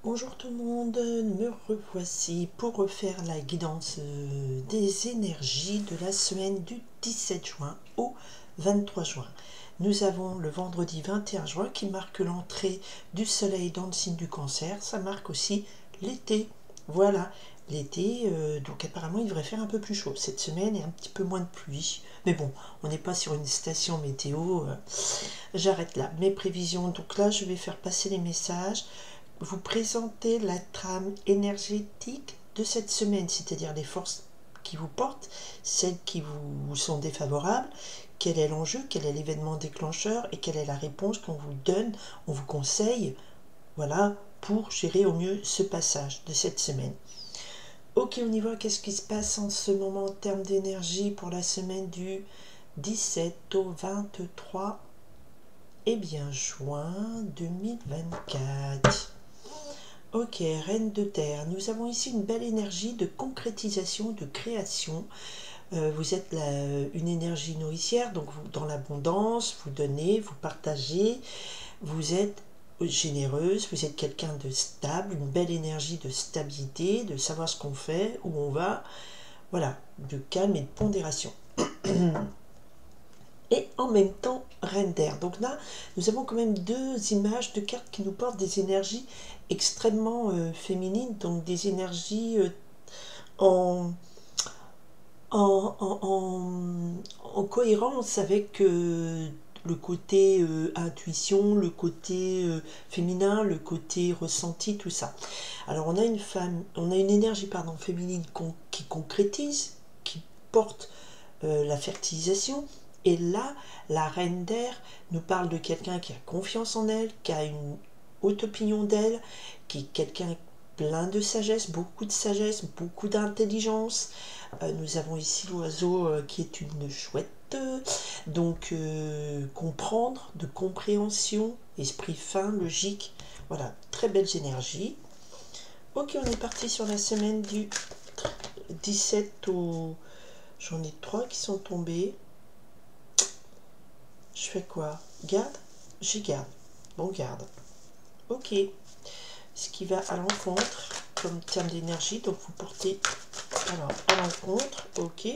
Bonjour tout le monde, me revoici pour refaire la guidance des énergies de la semaine du 17 juin au 23 juin. Nous avons le vendredi 21 juin qui marque l'entrée du soleil dans le signe du Cancer. Ça marque aussi l'été. Voilà, l'été, donc apparemment il devrait faire un peu plus chaud cette semaine et un petit peu moins de pluie. Mais bon, on n'est pas sur une station météo. J'arrête là. Mes prévisions, donc là je vais faire passer les messages, vous présenter la trame énergétique de cette semaine, c'est-à-dire les forces qui vous portent, celles qui vous sont défavorables, quel est l'enjeu, quel est l'événement déclencheur et quelle est la réponse qu'on vous donne, on vous conseille, voilà, pour gérer au mieux ce passage de cette semaine. Ok, on y va, qu'est-ce qui se passe en ce moment en termes d'énergie pour la semaine du 17 au 23 juin 2024. Ok, Reine de Terre, nous avons ici une belle énergie de concrétisation, de création. Vous êtes une énergie nourricière, donc vous, dans l'abondance, vous donnez, vous partagez, vous êtes généreuse, vous êtes quelqu'un de stable, une belle énergie de stabilité, de savoir ce qu'on fait, où on va, voilà, de calme et de pondération. Et en même temps Reine d'air. Donc là, nous avons quand même deux images de cartes qui nous portent des énergies extrêmement féminines, donc des énergies en, en cohérence avec le côté intuition, le côté féminin, le côté ressenti, tout ça. Alors on a une femme, on a une énergie féminine qui concrétise, qui porte la fertilisation. Et là, la reine d'air nous parle de quelqu'un qui a confiance en elle, qui a une haute opinion d'elle, qui est quelqu'un plein de sagesse, beaucoup d'intelligence. Nous avons ici l'oiseau qui est une chouette. Donc, comprendre, de compréhension, esprit fin, logique. Voilà, très belles énergies. Ok, on est parti sur la semaine du 17 au... J'en ai 3 qui sont tombés. Je fais quoi? Garde? J'y garde. Bon, garde. Ok. Ce qui va à l'encontre, comme terme d'énergie, donc vous portez alors à l'encontre, ok.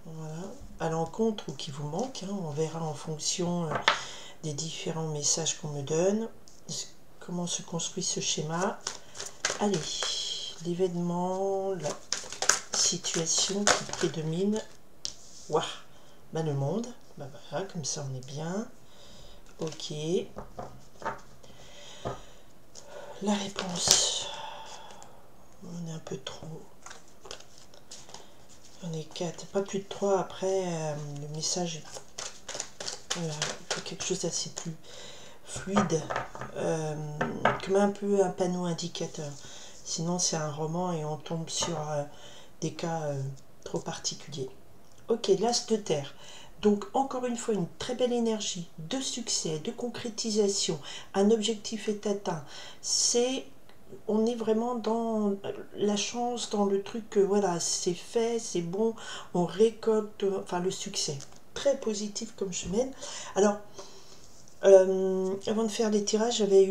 Voilà. À l'encontre ou qui vous manque, hein, on verra en fonction des différents messages qu'on me donne. Comment se construit ce schéma. Allez, l'événement, la situation qui prédomine. Waouh, ben, le monde. Ben, voilà, comme ça on est bien. Ok. La réponse. On est un peu trop. On est 4. Pas plus de 3. Après, le message est quelque chose d'assez plus fluide. Comme un peu un panneau indicateur. Sinon, c'est un roman et on tombe sur des cas trop particuliers. Ok, l'as de terre. Donc, encore une fois, une très belle énergie de succès, de concrétisation. Un objectif est atteint. On est vraiment dans la chance, dans le truc que voilà, c'est fait, c'est bon, on récolte, enfin le succès. Très positif comme semaine. Alors, avant de faire les tirages, j'avais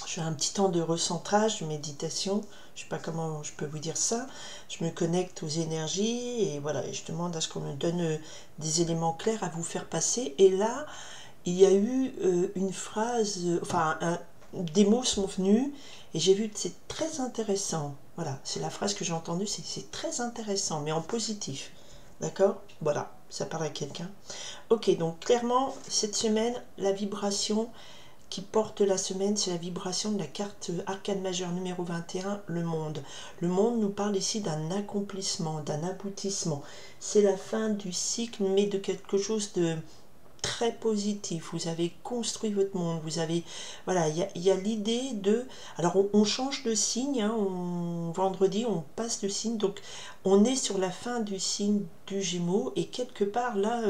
je fais un petit temps de recentrage, de méditation. Je ne sais pas comment je peux vous dire ça. Je me connecte aux énergies et voilà, et je demande à ce qu'on me donne des éléments clairs à vous faire passer. Et là, il y a eu une phrase, des mots sont venus et j'ai vu que c'est très intéressant. Voilà, c'est la phrase que j'ai entendue, c'est très intéressant, mais en positif. D'accord? Voilà, ça parle à quelqu'un. Ok, donc clairement, cette semaine, la vibration qui porte la semaine, c'est la vibration de la carte arcane majeure numéro 21, le monde. Le monde nous parle ici d'un accomplissement, d'un aboutissement. C'est la fin du cycle, mais de quelque chose de très positif. Vous avez construit votre monde. Vous avez, voilà, il y a l'idée de... Alors, on change de signe, hein, vendredi, on passe de signe. Donc, on est sur la fin du signe du Gémeaux. Et quelque part, là,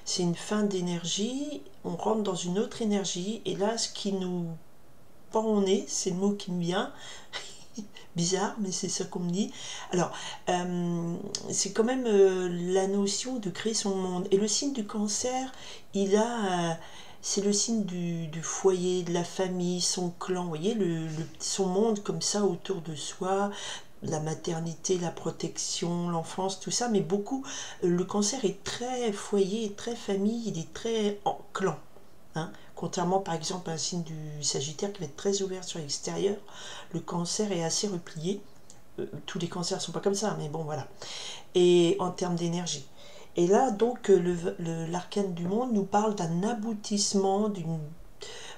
c'est une fin d'énergie. On rentre dans une autre énergie. Et là, ce qui nous pend au nez, c'est le mot qui me vient. Bizarre, mais c'est ça qu'on me dit. Alors, c'est quand même la notion de créer son monde. Et le signe du Cancer, il a c'est le signe du foyer, de la famille, son clan, vous voyez, son monde comme ça autour de soi, la maternité, la protection, l'enfance, tout ça, mais beaucoup, le cancer est très foyer, très famille, il est très en clan. Hein. Contrairement par exemple à un signe du Sagittaire qui va être très ouvert sur l'extérieur, le cancer est assez replié. Tous les cancers ne sont pas comme ça, mais bon voilà. Et en termes d'énergie. Et là, donc, l'arcane du monde nous parle d'un aboutissement,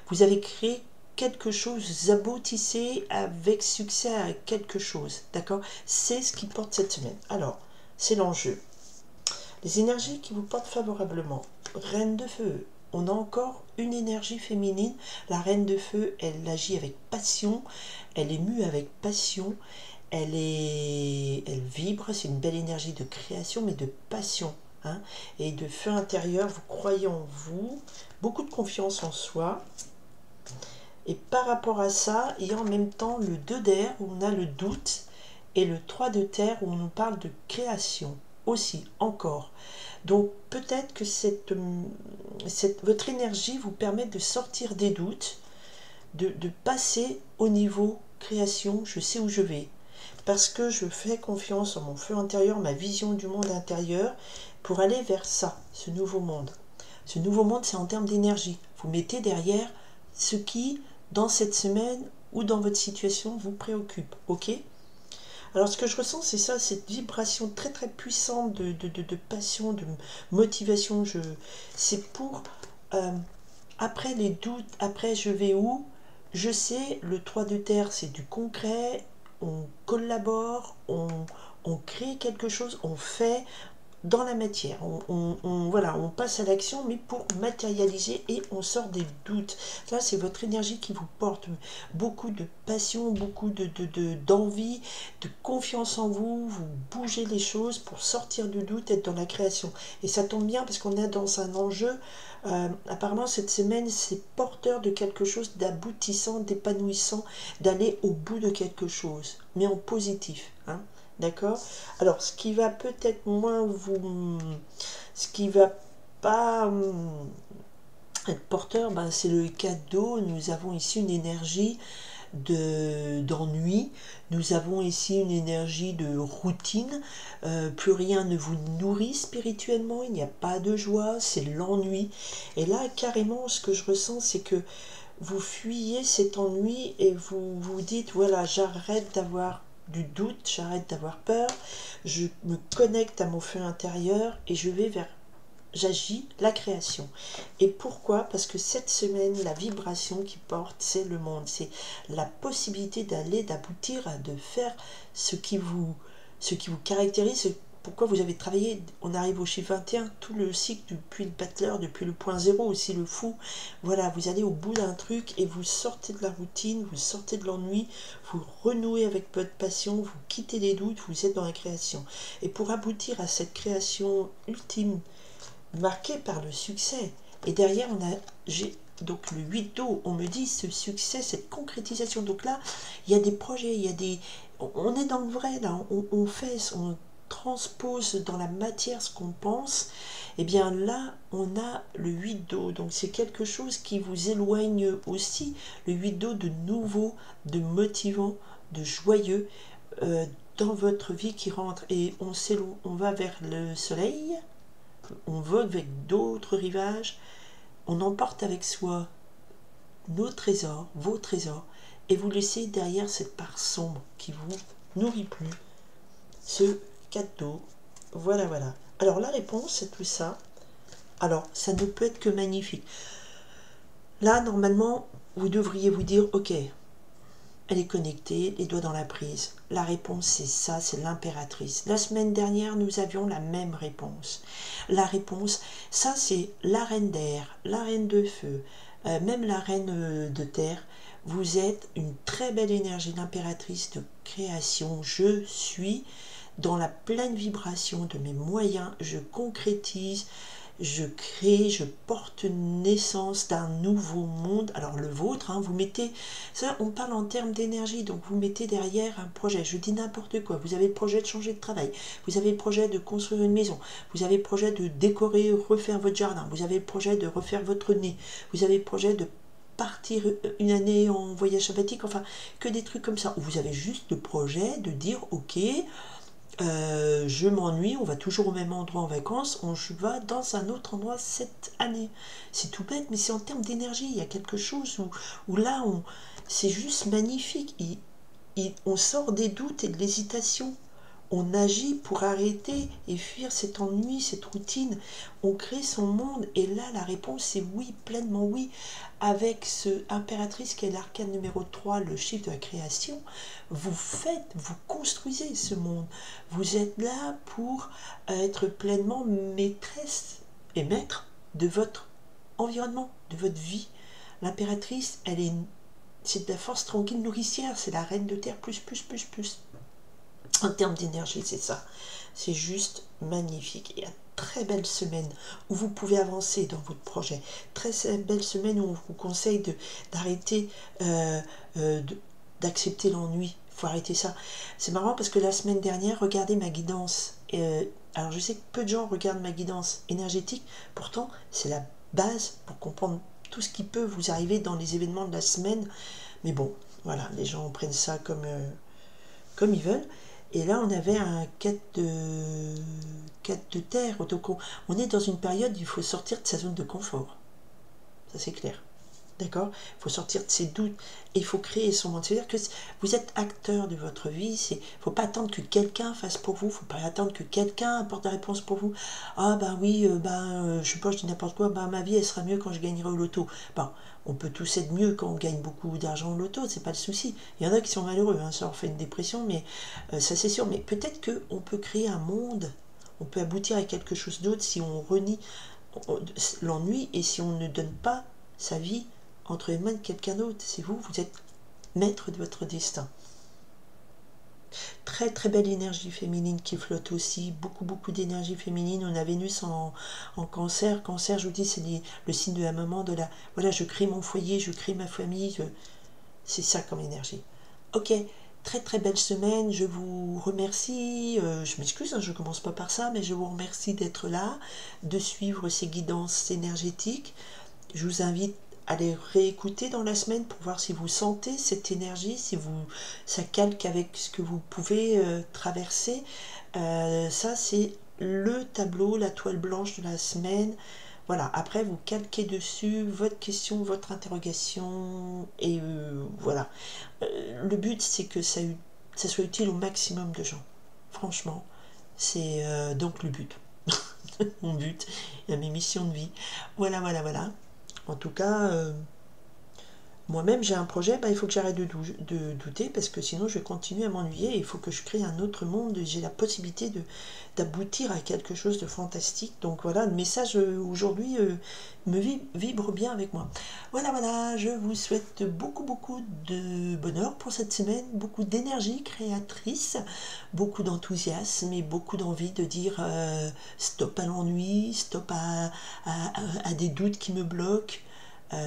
vous avez créé quelque chose, vous aboutissez avec succès à quelque chose, d'accord? C'est ce qui porte cette semaine. Alors, c'est l'enjeu. Les énergies qui vous portent favorablement. Reine de feu. On a encore une énergie féminine. La reine de feu, elle agit avec passion, elle est mue avec passion, elle vibre, c'est une belle énergie de création, mais de passion. Hein, et de feu intérieur, vous croyez en vous, beaucoup de confiance en soi. Et par rapport à ça, il y a en même temps le 2 d'air où on a le doute et le 3 de terre où on nous parle de création aussi, encore. Donc peut-être que votre énergie vous permet de sortir des doutes, de passer au niveau création, je sais où je vais. Parce que je fais confiance en mon feu intérieur, ma vision du monde intérieur, pour aller vers ça, ce nouveau monde. Ce nouveau monde, c'est en termes d'énergie. Vous mettez derrière ce qui, dans cette semaine ou dans votre situation, vous préoccupe. Ok? Alors, ce que je ressens, c'est ça, cette vibration très très puissante de passion, de motivation. C'est pour, après les doutes, après je vais où? Je sais, le 3 de terre, c'est du concret, on collabore, on crée quelque chose, on fait dans la matière. Voilà, on passe à l'action, mais pour matérialiser et on sort des doutes. Là, c'est votre énergie qui vous porte beaucoup de passion, beaucoup d'envie, de confiance en vous. Vous bougez les choses pour sortir du doute, être dans la création. Et ça tombe bien parce qu'on est dans un enjeu. Apparemment, cette semaine, c'est porteur de quelque chose d'aboutissant, d'épanouissant, d'aller au bout de quelque chose, mais en positif. Hein. D'accord? Alors, ce qui va peut-être moins ce qui va pas être porteur, ben, c'est le cadeau. Nous avons ici une énergie d'ennui. Nous avons ici une énergie de routine. Plus rien ne vous nourrit spirituellement. Il n'y a pas de joie. C'est l'ennui. Et là, carrément, ce que je ressens, c'est que vous fuyez cet ennui et vous vous dites, voilà, j'arrête d'avoir du doute, j'arrête d'avoir peur, je me connecte à mon feu intérieur et je vais vers, j'agis la création. Et pourquoi? Parce que cette semaine, la vibration qui porte, c'est le monde, c'est la possibilité d'aller, d'aboutir, de faire ce qui vous caractérise, pourquoi vous avez travaillé. On arrive au chiffre 21, tout le cycle depuis le battleur, depuis le point zéro, aussi le fou. Voilà, vous allez au bout d'un truc et vous sortez de la routine, vous sortez de l'ennui, vous renouez avec votre passion, vous quittez les doutes, vous êtes dans la création. Et pour aboutir à cette création ultime, marquée par le succès, et derrière j'ai donc le 8 d'eau, on me dit ce succès, cette concrétisation. Donc là, il y a des projets, on est dans le vrai là, on transpose dans la matière ce qu'on pense. Et bien là, on a le 8 d'eau, donc c'est quelque chose qui vous éloigne aussi, le 8 d'eau, de nouveau, de motivant, de joyeux, dans votre vie qui rentre. Et on va vers le soleil, on vogue avec d'autres rivages, on emporte avec soi nos trésors, vos trésors, et vous laissez derrière cette part sombre qui vous nourrit plus, ce cadeau. Voilà, voilà. Alors la réponse, c'est tout ça. Alors, ça ne peut être que magnifique. Là, normalement, vous devriez vous dire, ok, elle est connectée, les doigts dans la prise. La réponse, c'est ça, c'est l'impératrice. La semaine dernière, nous avions la même réponse. La réponse, ça, c'est la reine d'air, la reine de feu, même la reine de terre. Vous êtes une très belle énergie d'impératrice de création. Je suis dans la pleine vibration de mes moyens, je concrétise, je crée, je porte naissance d'un nouveau monde, alors le vôtre, hein, vous mettez, ça on parle en termes d'énergie, donc vous mettez derrière un projet, je dis n'importe quoi, vous avez le projet de changer de travail, vous avez le projet de construire une maison, vous avez le projet de décorer, refaire votre jardin, vous avez le projet de refaire votre nez, vous avez le projet de partir une année en voyage sabbatique, enfin que des trucs comme ça, où vous avez juste le projet de dire ok, je m'ennuie, on va toujours au même endroit en vacances, on va dans un autre endroit cette année. C'est tout bête, mais c'est en termes d'énergie. Il y a quelque chose où là, c'est juste magnifique. On sort des doutes et de l'hésitation. On agit pour arrêter et fuir cet ennui, cette routine. On crée son monde et là, la réponse c'est oui, pleinement oui. Avec ce impératrice qui est l'arcane numéro 3, le chiffre de la création, vous construisez ce monde. Vous êtes là pour être pleinement maîtresse et maître de votre environnement, de votre vie. L'impératrice, c'est de la force tranquille nourricière, c'est la reine de terre, plus, plus, plus, plus. En termes d'énergie, c'est ça. C'est juste magnifique. Et une très belle semaine où vous pouvez avancer dans votre projet. Très belle semaine où on vous conseille d'arrêter d'accepter l'ennui. Il faut arrêter ça. C'est marrant parce que la semaine dernière, regardez ma guidance. Alors je sais que peu de gens regardent ma guidance énergétique. Pourtant, c'est la base pour comprendre tout ce qui peut vous arriver dans les événements de la semaine. Mais bon, voilà, les gens prennent ça comme ils veulent. Et là, on avait un 4 de terre. Donc, on est dans une période où il faut sortir de sa zone de confort. Ça, c'est clair. D'accord? Il faut sortir de ses doutes. Et il faut créer son monde. C'est-à-dire que vous êtes acteur de votre vie. Il ne faut pas attendre que quelqu'un fasse pour vous. Il ne faut pas attendre que quelqu'un apporte la réponse pour vous. Ah, ben oui, je sais pas, je dis n'importe quoi. Ben, ma vie, elle sera mieux quand je gagnerai au loto. Bon, on peut tous être mieux quand on gagne beaucoup d'argent au loto, c'est pas le souci. Il y en a qui sont malheureux, hein, ça leur fait une dépression, mais ça c'est sûr. Mais peut-être qu'on peut créer un monde, on peut aboutir à quelque chose d'autre si on renie l'ennui et si on ne donne pas sa vie entre les mains de quelqu'un d'autre. C'est vous, vous êtes maître de votre destin. Très très belle énergie féminine qui flotte aussi, beaucoup d'énergie féminine. On a Vénus en cancer. Cancer, je vous dis, c'est le signe de la maman, voilà, je crée mon foyer, je crée ma famille, c'est ça comme énergie. Ok, très très belle semaine, je vous remercie, je m'excuse, hein, je commence pas par ça, mais je vous remercie d'être là, de suivre ces guidances énergétiques. Je vous invite à les réécouter dans la semaine pour voir si vous sentez cette énergie, si ça calque avec ce que vous pouvez traverser. Ça, c'est le tableau, la toile blanche de la semaine. Voilà, après vous calquez dessus votre question, votre interrogation, et voilà. Le but, c'est que ça soit utile au maximum de gens. Franchement, c'est donc le but. Mon but, mes missions de vie. Voilà, voilà, voilà. En tout cas, moi-même j'ai un projet, il faut que j'arrête de douter parce que sinon je vais continuer à m'ennuyer. Il faut que je crée un autre monde, j'ai la possibilité d'aboutir à quelque chose de fantastique. Donc voilà, le message aujourd'hui me vibre bien avec moi. Voilà, voilà, je vous souhaite beaucoup de bonheur pour cette semaine, beaucoup d'énergie créatrice, beaucoup d'enthousiasme et beaucoup d'envie de dire stop à l'ennui, stop à des doutes qui me bloquent. Ça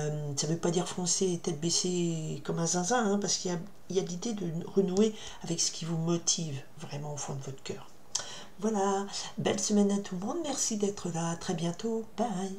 ne veut pas dire foncer tête baissée comme un zinzin, hein, parce qu'il y a l'idée de renouer avec ce qui vous motive vraiment au fond de votre cœur. Voilà, belle semaine à tout le monde, merci d'être là, à très bientôt, bye.